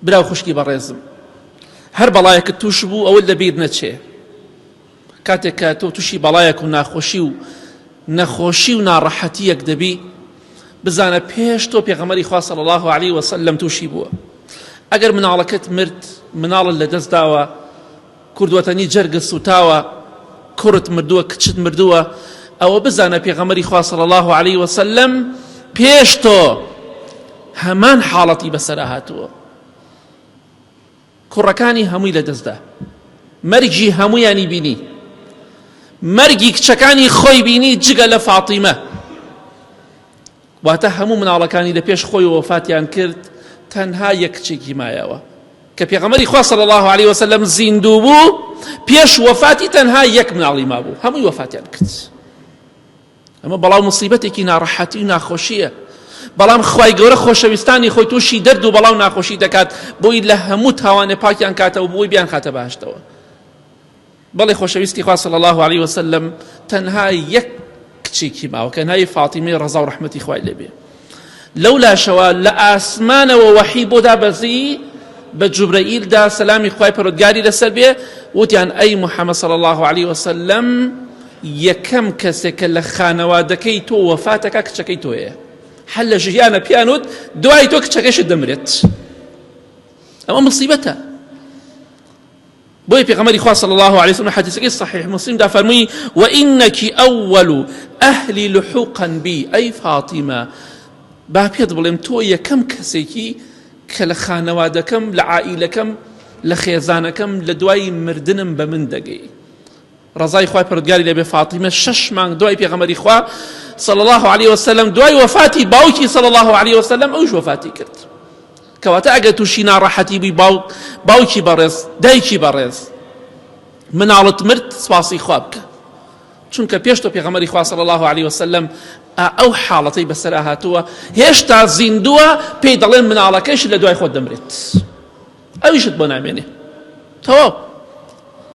براو خوشکی بەڕێزم، هەر بەڵایەکت توش بوو ئەوە لەبیر نەچێ. کاتێک کە تۆ تووشی بەڵایەک و نەخۆشی و ناڕەحەتیەک دەبی، بزانە پێش تۆ پێغەمبەری خوا صلی الله علیه وسلم تووشی بووە. ئەگەر مناڵەکەت مرد، مناڵت لەدەست داوە، کوردوەتەنی جەرگت سوتاوە، کوڕت مردووە، کچت مردووە، ئەوە بزانە پێغەمبەری خوا صلی الله علیه وسلم پێش تۆ هەمان حاڵەتی بەسەرا هاتووە. کوڕەکانی هەمووی لەدەستدا، مەرگی هەموویانی بینی، مەرگی کچەکانی خۆی بینی جگە لە فاتیمە. واتە هەموو مناڵەکانی لە پێش خۆی وەفاتیان کرد، تەنها یەک کچێکی مایەوە کە پێغەمبەری خوا صلی الله علیه وسلم زیندوو بوو، پێش وەفاتی تەنها یەک مناڵی مابوو، هەمووی وەفاتیان کرد. ئەمە بەڵاو مصیبەتێکی ناڕەحەتی و ناخۆشیە. بەڵام خوای گەورە خۆشەویستانی خۆی تووشی دەرد و بەڵاو ناخۆشی دەکات بۆی لە هەموو تاوانێ پاکیان کاتەوە بۆی بیان خاتە بەهەشتەوە. بەڵێ خۆشەویستی خوا صلی الله علیه وسلم تەنها یەک کچێکی ماوە کە ناوی فاتیمەی ڕەزا و ڕەحمەتی خوای لێبێ. لەولاشەوە لە ئاسمانەوە وەحی بۆ دابەزی، بە جوبرەئیلدا سەلامی خوای پەروەردگاری لەسەر بێ، وتیان ئەی محەممەد صلی الله علیه وسلم یەکەم کەسێک کە لە خانەوادەکەی تۆ وەفاتەکە کچەکەی تۆیە. هەر لە ژیانە پیانوت دوای تۆ کچەکەشت دەمرێت. ئەمە مصیبەتە. بۆیە پێغەمبەری خوا صلی الله علیه وسلم حەدیثەکەی صحیح مسلمدا فەرمووی وئینەکی ئەوەل ئەهلی لحوقا بی ئەی فاتیمە، با پێت بڵێم تۆ یەکەم کەسێکی کە لە خانەوادەکەم، لە عائیلەکەم، لە خێزانەکەم لە دوای مردنم بە من دەگەی. ڕەزای خوای پەروەردگاری لێبێ فاتیمە 6 مانگ دوای پێغەمبەری خوا صلی الله علیه وسلم، دوای وفاتی باوکی صلی الله علیه وسلم، ئەوش وفاتی کرد. کەواتە ئەگەر تووشی ناڕەحەتی بووی، باوکی بەڕێز، دایکی بەڕێز، مناڵت مرد، سپاسی خوا بکە، چونکە پێش تۆ پێغەمبەری خوا صلی الله علیه وسلم ئەو حاڵەتەی بەسەرا هاتووە، هێشتا زیندووە، پێی دەڵێن مناڵەکەیش لە دوای خۆت دەمرێت، ئەویشت بۆ نامێنێ. تەواو